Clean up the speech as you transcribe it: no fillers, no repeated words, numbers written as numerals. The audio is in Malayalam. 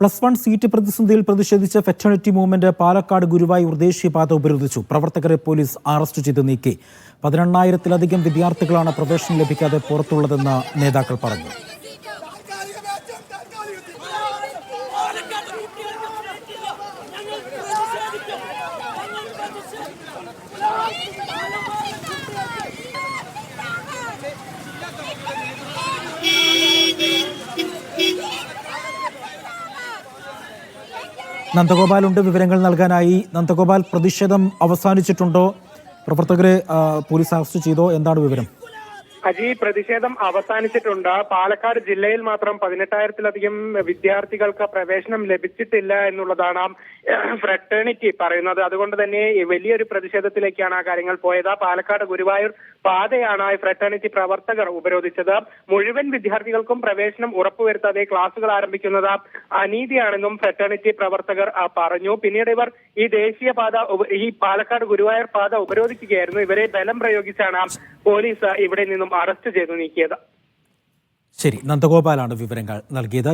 +1 സീറ്റ് പ്രതിസന്ധിയിൽ പ്രതിഷേധിച്ച ഫെറ്റേണിറ്റി മൂവ്മെന്റ് പാലക്കാട് ഗുരുവായൂർ ദേശീയപാത ഉപരോധിച്ചു. പ്രവർത്തകരെ പോലീസ് അറസ്റ്റ് ചെയ്ത് നീക്കി. 18,000-ലധികം വിദ്യാർത്ഥികളാണ് പ്രവേശനം ലഭിക്കാതെ പുറത്തുള്ളതെന്ന് നേതാക്കൾ പറഞ്ഞു. നന്ദഗോപാലുണ്ട് വിവരങ്ങൾ നൽകാനായി. നന്ദഗോപാൽ, പ്രതിഷേധം അവസാനിച്ചിട്ടുണ്ടോ? പ്രവർത്തകരെ പോലീസ് അറസ്റ്റ് ചെയ്തോ? എന്താണ് വിവരം? അജി, പ്രതിഷേധം അവസാനിച്ചിട്ടുണ്ട്. പാലക്കാട് ജില്ലയിൽ മാത്രം 18,000-ലധികം വിദ്യാർത്ഥികൾക്ക് പ്രവേശനം ലഭിച്ചിട്ടില്ല എന്നുള്ളതാണ് ഫ്രട്ടേണിറ്റി പറയുന്നത്. അതുകൊണ്ട് തന്നെ വലിയൊരു പ്രതിഷേധത്തിലേക്കാണ് ആ കാര്യങ്ങൾ പോയത്. പാലക്കാട് ഗുരുവായൂർ പാതയാണ് ഫ്രട്ടേണിറ്റി പ്രവർത്തകർ ഉപരോധിച്ചത്. മുഴുവൻ വിദ്യാർത്ഥികൾക്കും പ്രവേശനം ഉറപ്പുവരുത്താതെ ക്ലാസുകൾ ആരംഭിക്കുന്നത് അനീതിയാണെന്നും ഫ്രട്ടേണിറ്റി പ്രവർത്തകർ പറഞ്ഞു. പിന്നീട് ഇവർ ഈ ദേശീയപാത, ഈ പാലക്കാട് ഗുരുവായൂർ പാത ഉപരോധിക്കുകയായിരുന്നു. ഇവരെ ബലം പ്രയോഗിച്ചാണ് പോലീസ് ഇവിടെ നിന്നും അറസ്റ്റ് ചെയ്തു നീക്കിയത്. ശരി, നന്ദഗോപാലാണ് വിവരങ്ങൾ നൽകിയത്.